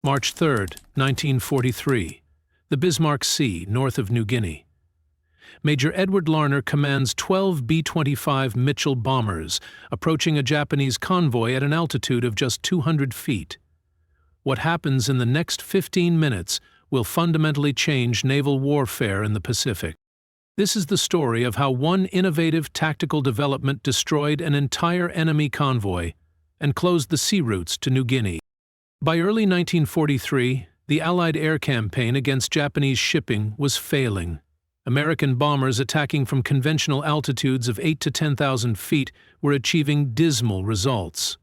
March 3, 1943. The Bismarck Sea, north of New Guinea. Major Edward Larner commands 12 B-25 Mitchell bombers, approaching a Japanese convoy at an altitude of just 200 feet. What happens in the next 15 minutes will fundamentally change naval warfare in the Pacific. This is the story of how one innovative tactical development destroyed an entire enemy convoy and closed the sea routes to New Guinea. By early 1943, the Allied air campaign against Japanese shipping was failing. American bombers attacking from conventional altitudes of 8,000 to 10,000 feet were achieving dismal results.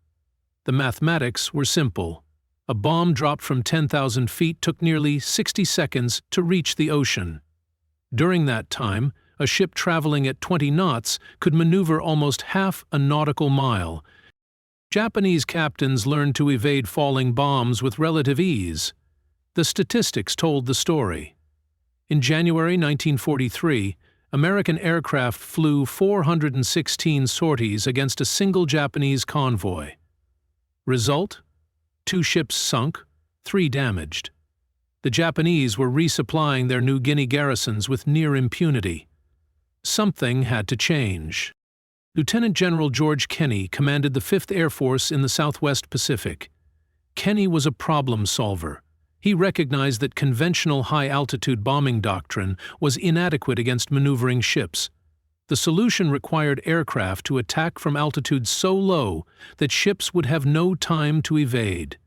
The mathematics were simple. A bomb dropped from 10,000 feet took nearly 60 seconds to reach the ocean. During that time, a ship traveling at 20 knots could maneuver almost half a nautical mile. Japanese captains learned to evade falling bombs with relative ease. The statistics told the story. In January 1943, American aircraft flew 416 sorties against a single Japanese convoy. Result? 2 ships sunk, 3 damaged. The Japanese were resupplying their New Guinea garrisons with near impunity. Something had to change. Lieutenant General George Kenney commanded the 5th Air Force in the Southwest Pacific. Kenney was a problem solver. He recognized that conventional high-altitude bombing doctrine was inadequate against maneuvering ships. The solution required aircraft to attack from altitudes so low that ships would have no time to evade.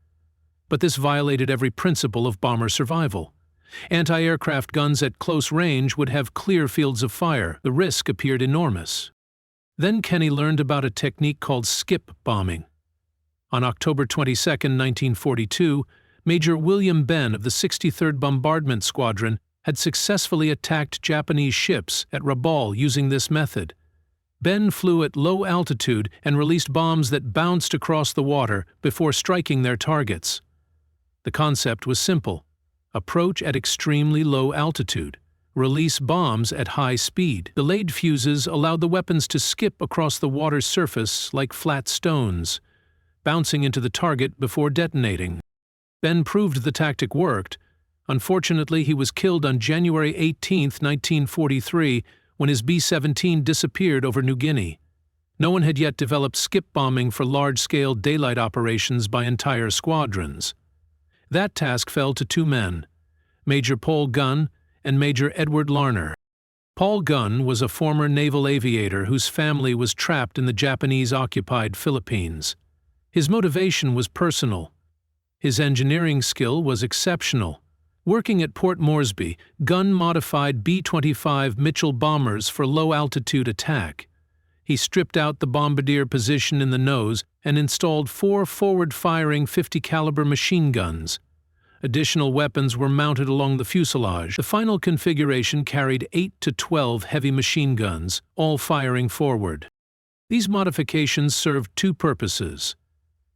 But this violated every principle of bomber survival. Anti-aircraft guns at close range would have clear fields of fire. The risk appeared enormous. Then Kenney learned about a technique called skip bombing. On October 22, 1942, Major William Benn of the 63rd Bombardment Squadron had successfully attacked Japanese ships at Rabaul using this method. Benn flew at low altitude and released bombs that bounced across the water before striking their targets. The concept was simple. Approach at extremely low altitude. Release bombs at high speed. Delayed fuses allowed the weapons to skip across the water's surface like flat stones, bouncing into the target before detonating. Benn proved the tactic worked. Unfortunately, he was killed on January 18, 1943, when his B-17 disappeared over New Guinea. No one had yet developed skip bombing for large-scale daylight operations by entire squadrons. That task fell to 2 men, Major Paul Gunn and Major Edward Larner. Paul Gunn was a former naval aviator whose family was trapped in the Japanese-occupied Philippines. His motivation was personal. His engineering skill was exceptional. Working at Port Moresby, Gunn modified B-25 Mitchell bombers for low-altitude attack. He stripped out the bombardier position in the nose and installed 4 forward-firing 50-caliber machine guns. Additional weapons were mounted along the fuselage. The final configuration carried 8 to 12 heavy machine guns, all firing forward. These modifications served 2 purposes.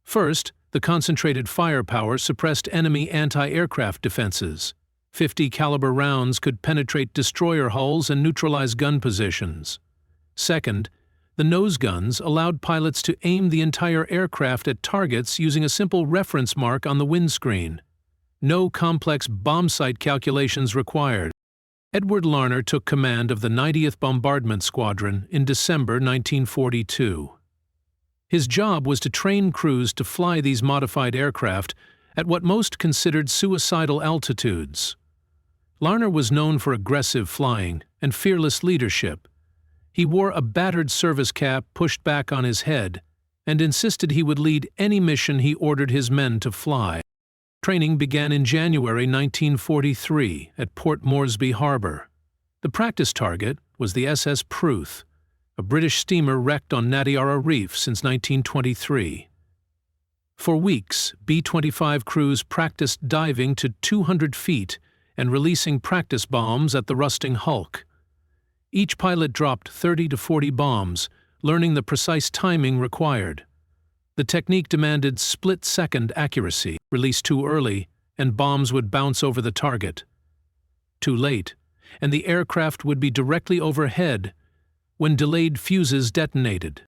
First, the concentrated firepower suppressed enemy anti-aircraft defenses. 50-caliber rounds could penetrate destroyer hulls and neutralize gun positions. Second, the nose guns allowed pilots to aim the entire aircraft at targets using a simple reference mark on the windscreen. No complex bomb sight calculations required. Edward Larner took command of the 90th Bombardment Squadron in December 1942. His job was to train crews to fly these modified aircraft at what most considered suicidal altitudes. Larner was known for aggressive flying and fearless leadership. He wore a battered service cap pushed back on his head and insisted he would lead any mission he ordered his men to fly. Training began in January 1943 at Port Moresby Harbor. The practice target was the SS Pruth, a British steamer wrecked on Nadiara Reef since 1923. For weeks, B-25 crews practiced diving to 200 feet and releasing practice bombs at the rusting hulk. Each pilot dropped 30 to 40 bombs, learning the precise timing required. The technique demanded split-second accuracy. Release too early, and bombs would bounce over the target. Too late, and the aircraft would be directly overhead when delayed fuses detonated.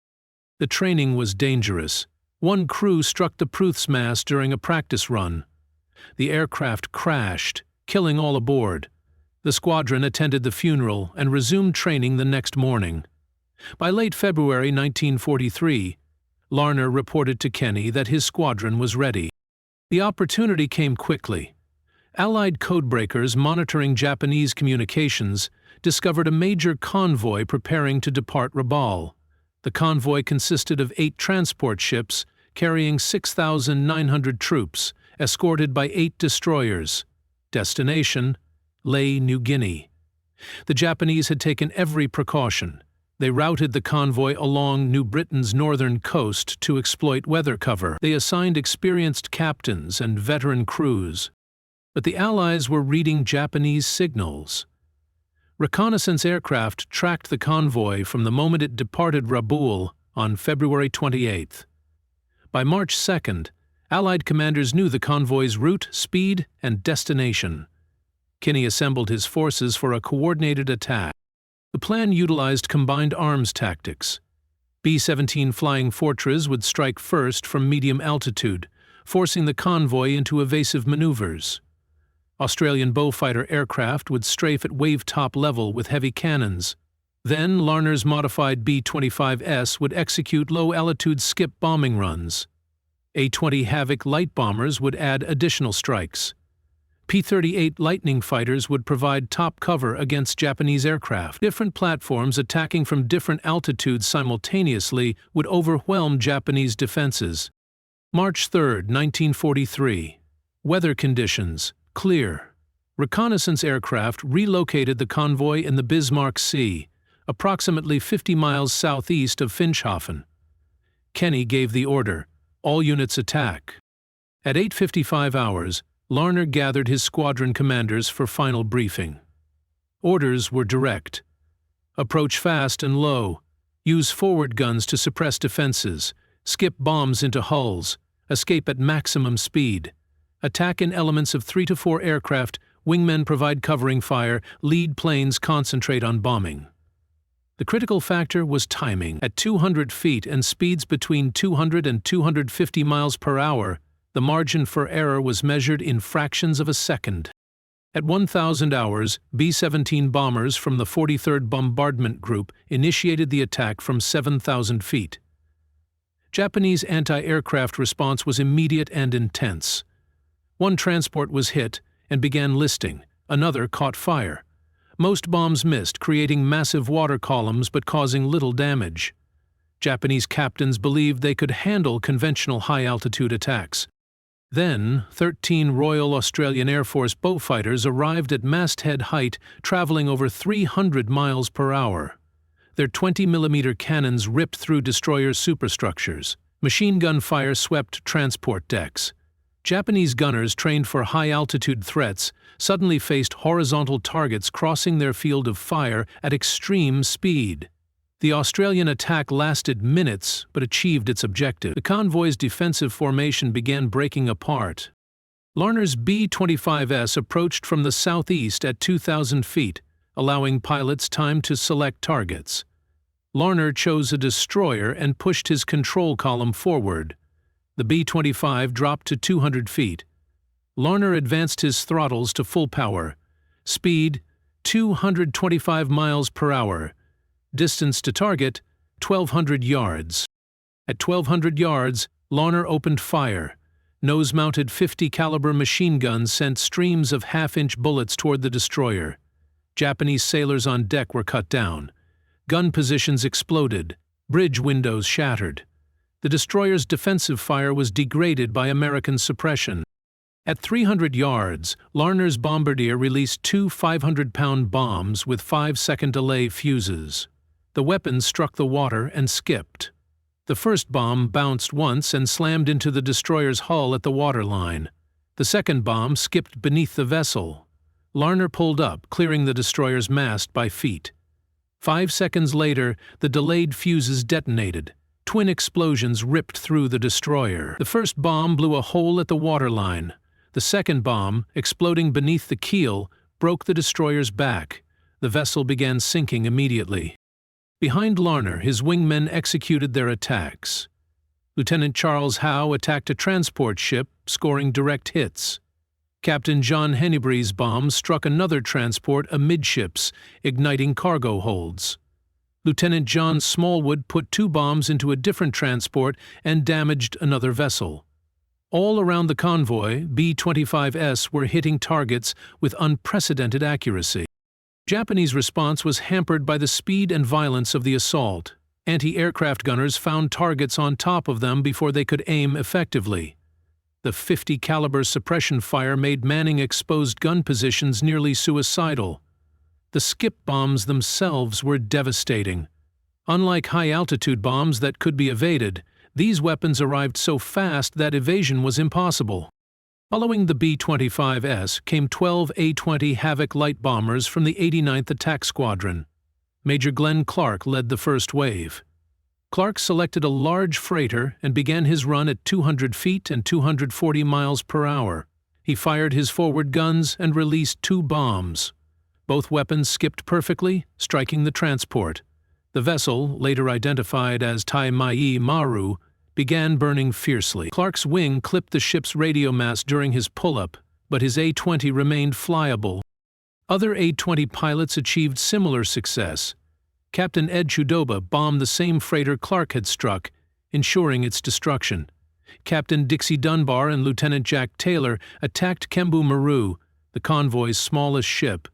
The training was dangerous. One crew struck the Pruth's mast during a practice run. The aircraft crashed, killing all aboard. The squadron attended the funeral and resumed training the next morning. By late February 1943, Larner reported to Kenny that his squadron was ready. The opportunity came quickly. Allied codebreakers monitoring Japanese communications discovered a major convoy preparing to depart Rabaul. The convoy consisted of 8 transport ships carrying 6,900 troops, escorted by 8 destroyers. Destination: Lae, New Guinea. The Japanese had taken every precaution. They routed the convoy along New Britain's northern coast to exploit weather cover. They assigned experienced captains and veteran crews. But the Allies were reading Japanese signals. Reconnaissance aircraft tracked the convoy from the moment it departed Rabaul on February 28th. By March 2nd, Allied commanders knew the convoy's route, speed, and destination. Kenny assembled his forces for a coordinated attack. The plan utilized combined arms tactics. B-17 Flying Fortress would strike first from medium altitude, forcing the convoy into evasive maneuvers. Australian Beaufighter aircraft would strafe at wave-top level with heavy cannons. Then Larner's modified B-25S would execute low-altitude skip bombing runs. A-20 Havoc light bombers would add additional strikes. P-38 Lightning fighters would provide top cover against Japanese aircraft. Different platforms attacking from different altitudes simultaneously would overwhelm Japanese defenses. March 3, 1943. Weather conditions: clear. Reconnaissance aircraft relocated the convoy in the Bismarck Sea, approximately 50 miles southeast of Finschhafen. Kenny gave the order: all units attack. At 8:55 hours, Larner gathered his squadron commanders for final briefing. Orders were direct. Approach fast and low. Use forward guns to suppress defenses. Skip bombs into hulls. Escape at maximum speed. Attack in elements of 3 to 4 aircraft. Wingmen provide covering fire. Lead planes concentrate on bombing. The critical factor was timing. At 200 feet and speeds between 200 and 250 miles per hour, the margin for error was measured in fractions of a second. At 1,000 hours, B-17 bombers from the 43rd Bombardment Group initiated the attack from 7,000 feet. Japanese anti-aircraft response was immediate and intense. One transport was hit and began listing. Another caught fire. Most bombs missed, creating massive water columns but causing little damage. Japanese captains believed they could handle conventional high-altitude attacks. Then, 13 Royal Australian Air Force Beaufighters arrived at masthead height, traveling over 300 miles per hour. Their 20mm cannons ripped through destroyer superstructures. Machine gun fire swept transport decks. Japanese gunners trained for high-altitude threats suddenly faced horizontal targets crossing their field of fire at extreme speed. The Australian attack lasted minutes but achieved its objective. The convoy's defensive formation began breaking apart. Larner's B-25S approached from the southeast at 2,000 feet, allowing pilots time to select targets. Larner chose a destroyer and pushed his control column forward. The B-25 dropped to 200 feet. Larner advanced his throttles to full power. Speed: 225 miles per hour. Distance to target: 1,200 yards. At 1,200 yards, Larner opened fire. Nose-mounted 50-caliber machine guns sent streams of half-inch bullets toward the destroyer. Japanese sailors on deck were cut down. Gun positions exploded. Bridge windows shattered. The destroyer's defensive fire was degraded by American suppression. At 300 yards, Larner's bombardier released 2 500-pound bombs with 5-second delay fuses. The weapons struck the water and skipped. The first bomb bounced once and slammed into the destroyer's hull at the waterline. The second bomb skipped beneath the vessel. Larner pulled up, clearing the destroyer's mast by feet. 5 seconds later, the delayed fuses detonated. Twin explosions ripped through the destroyer. The first bomb blew a hole at the waterline. The second bomb, exploding beneath the keel, broke the destroyer's back. The vessel began sinking immediately. Behind Larner, his wingmen executed their attacks. Lieutenant Charles Howe attacked a transport ship, scoring direct hits. Captain John Hennebrie's bomb struck another transport amidships, igniting cargo holds. Lieutenant John Smallwood put 2 bombs into a different transport and damaged another vessel. All around the convoy, B-25s were hitting targets with unprecedented accuracy. Japanese response was hampered by the speed and violence of the assault. Anti-aircraft gunners found targets on top of them before they could aim effectively. The .50 caliber suppression fire made manning exposed gun positions nearly suicidal. The skip bombs themselves were devastating. Unlike high-altitude bombs that could be evaded, these weapons arrived so fast that evasion was impossible. Following the B-25s came 12 A-20 Havoc light bombers from the 89th Attack Squadron. Major Glenn Clark led the first wave. Clark selected a large freighter and began his run at 200 feet and 240 miles per hour. He fired his forward guns and released 2 bombs. Both weapons skipped perfectly, striking the transport. The vessel, later identified as Tai Mai Maru, began burning fiercely. Clark's wing clipped the ship's radio mast during his pull-up, but his A-20 remained flyable. Other A-20 pilots achieved similar success. Captain Ed Chudoba bombed the same freighter Clark had struck, ensuring its destruction. Captain Dixie Dunbar and Lieutenant Jack Taylor attacked Kembu Maru, the convoy's smallest ship.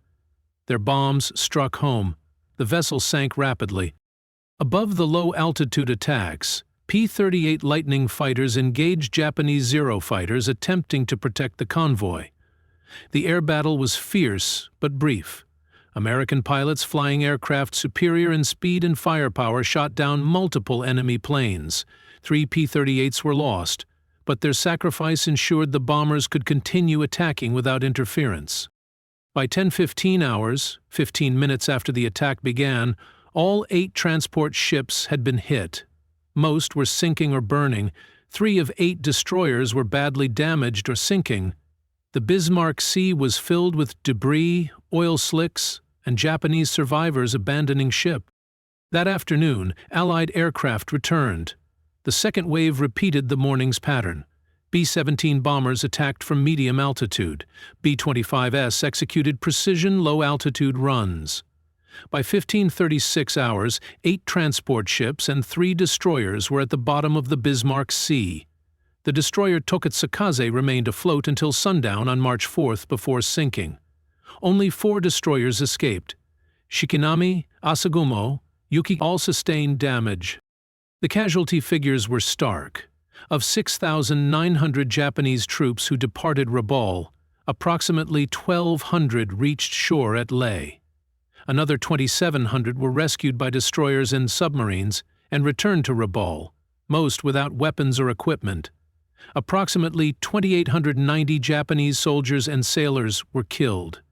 Their bombs struck home. The vessel sank rapidly. Above the low-altitude attacks, P-38 Lightning fighters engaged Japanese Zero fighters attempting to protect the convoy. The air battle was fierce but brief. American pilots flying aircraft superior in speed and firepower shot down multiple enemy planes. 3 P-38s were lost, but their sacrifice ensured the bombers could continue attacking without interference. By 10:15 hours, 15 minutes after the attack began, all 8 transport ships had been hit. Most were sinking or burning. 3 of 8 destroyers were badly damaged or sinking. The Bismarck Sea was filled with debris, oil slicks, and Japanese survivors abandoning ship. That afternoon, Allied aircraft returned. The second wave repeated the morning's pattern. B-17 bombers attacked from medium altitude. B-25s executed precision low-altitude runs. By 15:36 hours, 8 transport ships and 3 destroyers were at the bottom of the Bismarck Sea. The destroyer Tokatsukaze remained afloat until sundown on March 4th before sinking. Only 4 destroyers escaped. Shikinami, Asagumo, Yuki all sustained damage. The casualty figures were stark. Of 6,900 Japanese troops who departed Rabaul, approximately 1,200 reached shore at Leh. Another 2,700 were rescued by destroyers and submarines and returned to Rabaul, most without weapons or equipment. Approximately 2,890 Japanese soldiers and sailors were killed.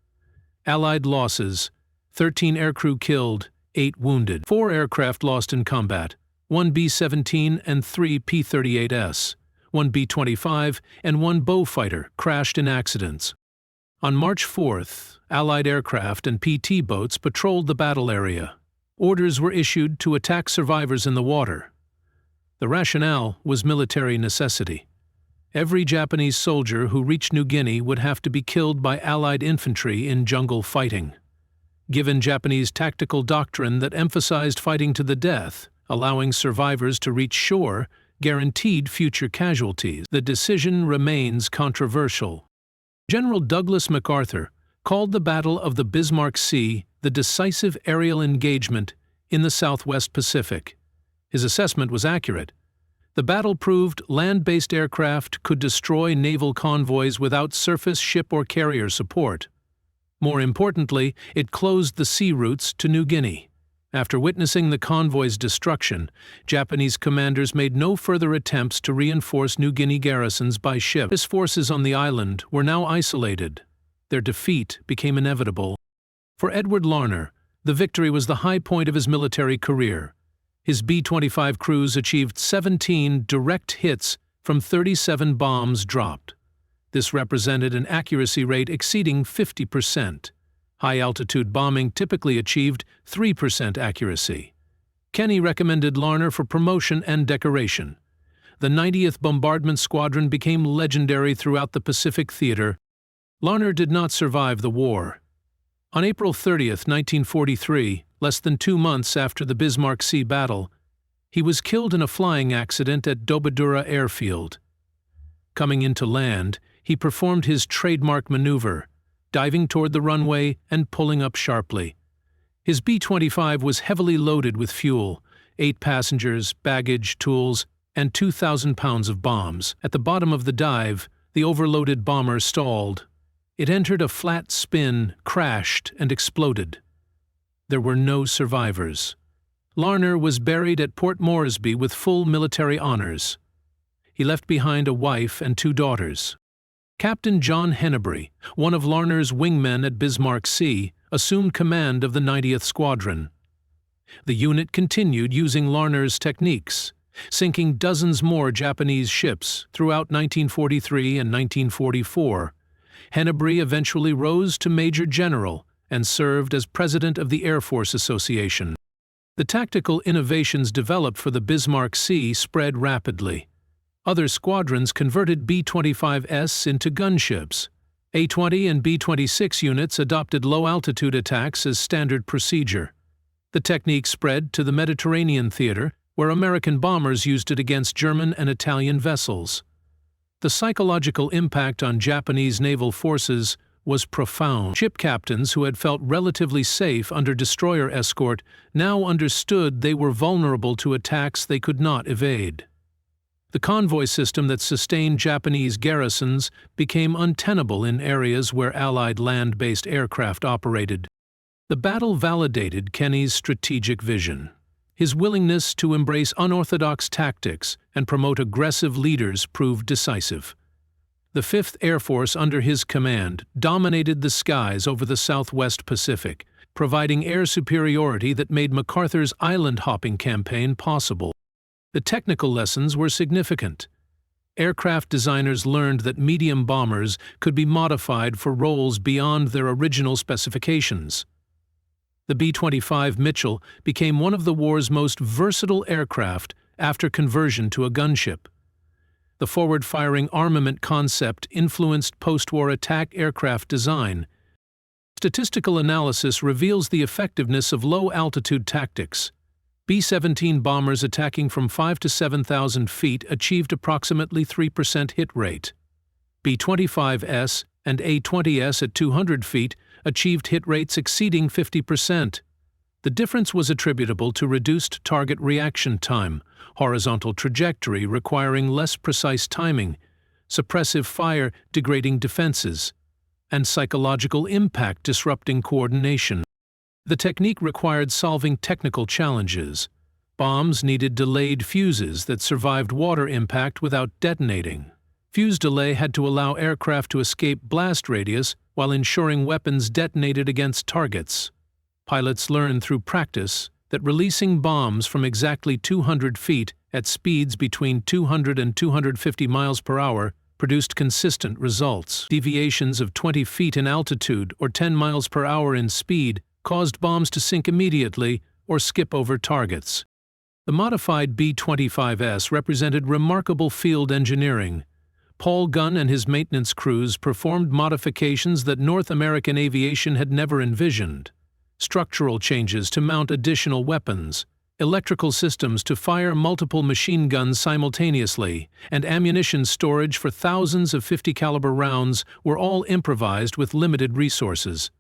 Allied losses: 13 aircrew killed, 8 wounded. 4 aircraft lost in combat: 1 B-17 and 3 P-38s. 1 B-25 and 1 Beaufighter crashed in accidents. On March 4th, Allied aircraft and PT boats patrolled the battle area. Orders were issued to attack survivors in the water. The rationale was military necessity. Every Japanese soldier who reached New Guinea would have to be killed by Allied infantry in jungle fighting. Given Japanese tactical doctrine that emphasized fighting to the death, allowing survivors to reach shore guaranteed future casualties, the decision remains controversial. General Douglas MacArthur called the Battle of the Bismarck Sea the decisive aerial engagement in the Southwest Pacific. His assessment was accurate. The battle proved land-based aircraft could destroy naval convoys without surface ship or carrier support. More importantly, it closed the sea routes to New Guinea. After witnessing the convoy's destruction, Japanese commanders made no further attempts to reinforce New Guinea garrisons by ship. His forces on the island were now isolated. Their defeat became inevitable. For Edward Larner, the victory was the high point of his military career. His B-25 crews achieved 17 direct hits from 37 bombs dropped. This represented an accuracy rate exceeding 50%. High-altitude bombing typically achieved 3% accuracy. Kenny recommended Larner for promotion and decoration. The 90th Bombardment Squadron became legendary throughout the Pacific Theater. Larner did not survive the war. On April 30, 1943, less than 2 months after the Bismarck Sea battle, he was killed in a flying accident at Dobodura airfield. Coming into land, he performed his trademark maneuver, diving toward the runway and pulling up sharply. His B-25 was heavily loaded with fuel, 8 passengers, baggage, tools, and 2,000 pounds of bombs. At the bottom of the dive, the overloaded bomber stalled. It entered a flat spin, crashed, and exploded. There were no survivors. Larner was buried at Port Moresby with full military honors. He left behind a wife and 2 daughters. Captain John Hennebury, one of Larner's wingmen at Bismarck Sea, assumed command of the 90th Squadron. The unit continued using Larner's techniques, sinking dozens more Japanese ships throughout 1943 and 1944. Hennebury eventually rose to Major General and served as President of the Air Force Association. The tactical innovations developed for the Bismarck Sea spread rapidly. Other squadrons converted B-25s into gunships. A-20 and B-26 units adopted low-altitude attacks as standard procedure. The technique spread to the Mediterranean theater, where American bombers used it against German and Italian vessels. The psychological impact on Japanese naval forces was profound. Ship captains who had felt relatively safe under destroyer escort now understood they were vulnerable to attacks they could not evade. The convoy system that sustained Japanese garrisons became untenable in areas where Allied land-based aircraft operated. The battle validated Kenny's strategic vision. His willingness to embrace unorthodox tactics and promote aggressive leaders proved decisive. The 5th Air Force under his command dominated the skies over the Southwest Pacific, providing air superiority that made MacArthur's island-hopping campaign possible. The technical lessons were significant. Aircraft designers learned that medium bombers could be modified for roles beyond their original specifications. The B-25 Mitchell became one of the war's most versatile aircraft after conversion to a gunship. The forward-firing armament concept influenced post-war attack aircraft design. Statistical analysis reveals the effectiveness of low-altitude tactics. B-17 bombers attacking from 5,000 to 7,000 feet achieved approximately 3% hit rate. B-25S and A-20S at 200 feet achieved hit rates exceeding 50%. The difference was attributable to reduced target reaction time, horizontal trajectory requiring less precise timing, suppressive fire degrading defenses, and psychological impact disrupting coordination. The technique required solving technical challenges. Bombs needed delayed fuses that survived water impact without detonating. Fuse delay had to allow aircraft to escape blast radius while ensuring weapons detonated against targets. Pilots learned through practice that releasing bombs from exactly 200 feet at speeds between 200 and 250 miles per hour produced consistent results. Deviations of 20 feet in altitude or 10 miles per hour in speed caused bombs to sink immediately or skip over targets. The modified B-25S represented remarkable field engineering. Paul Gunn and his maintenance crews performed modifications that North American aviation had never envisioned. Structural changes to mount additional weapons, electrical systems to fire multiple machine guns simultaneously, and ammunition storage for thousands of .50 caliber rounds were all improvised with limited resources.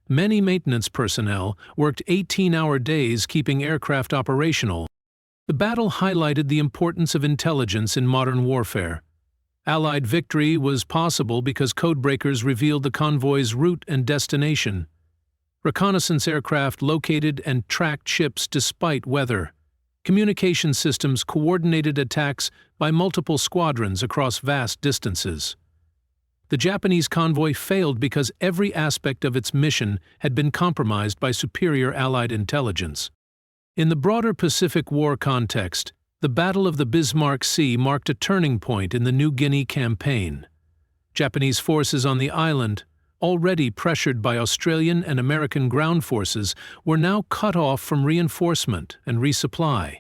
Many maintenance personnel worked 18-hour days keeping aircraft operational. The battle highlighted the importance of intelligence in modern warfare. Allied victory was possible because codebreakers revealed the convoy's route and destination. Reconnaissance aircraft located and tracked ships despite weather. Communication systems coordinated attacks by multiple squadrons across vast distances. The Japanese convoy failed because every aspect of its mission had been compromised by superior Allied intelligence. In the broader Pacific War context, the Battle of the Bismarck Sea marked a turning point in the New Guinea campaign. Japanese forces on the island, already pressured by Australian and American ground forces, were now cut off from reinforcement and resupply.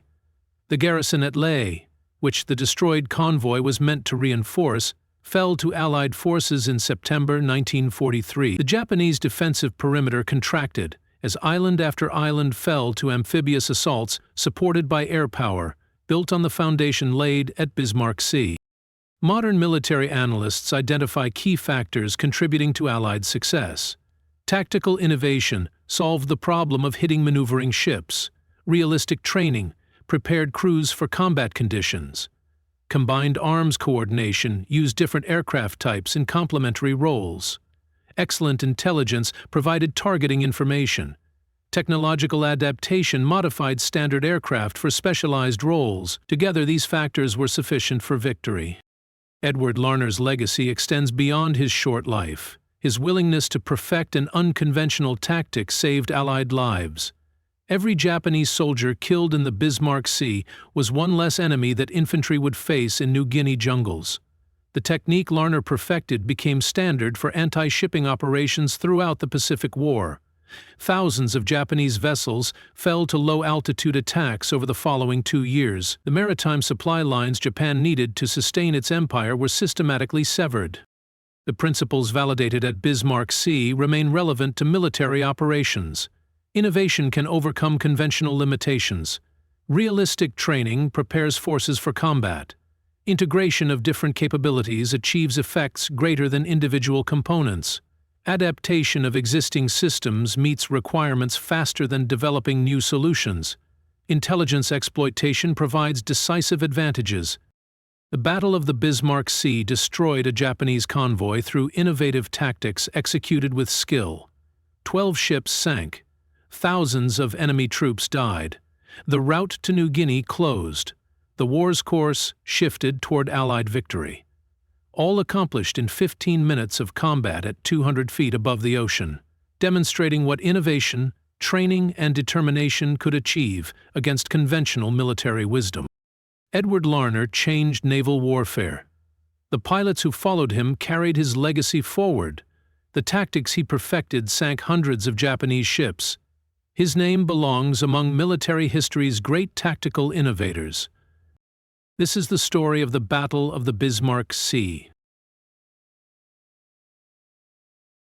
The garrison at Lae, which the destroyed convoy was meant to reinforce, fell to Allied forces in September 1943. The Japanese defensive perimeter contracted as island after island fell to amphibious assaults supported by air power, built on the foundation laid at Bismarck Sea. Modern military analysts identify key factors contributing to Allied success. Tactical innovation solved the problem of hitting maneuvering ships. Realistic training prepared crews for combat conditions. Combined arms coordination used different aircraft types in complementary roles. Excellent intelligence provided targeting information. Technological adaptation modified standard aircraft for specialized roles. Together, these factors were sufficient for victory. Edward Larner's legacy extends beyond his short life. His willingness to perfect an unconventional tactic saved Allied lives. Every Japanese soldier killed in the Bismarck Sea was one less enemy that infantry would face in New Guinea jungles. The technique Larner perfected became standard for anti-shipping operations throughout the Pacific War. Thousands of Japanese vessels fell to low-altitude attacks over the following 2 years. The maritime supply lines Japan needed to sustain its empire were systematically severed. The principles validated at Bismarck Sea remain relevant to military operations. Innovation can overcome conventional limitations. Realistic training prepares forces for combat. Integration of different capabilities achieves effects greater than individual components. Adaptation of existing systems meets requirements faster than developing new solutions. Intelligence exploitation provides decisive advantages. The Battle of the Bismarck Sea destroyed a Japanese convoy through innovative tactics executed with skill. 12 ships sank. Thousands of enemy troops died. The route to New Guinea closed. The war's course shifted toward Allied victory. All accomplished in 15 minutes of combat at 200 feet above the ocean, demonstrating what innovation, training, and determination could achieve against conventional military wisdom. Edward Larner changed naval warfare. The pilots who followed him carried his legacy forward. The tactics he perfected sank hundreds of Japanese ships. His name belongs among military history's great tactical innovators. This is the story of the Battle of the Bismarck Sea.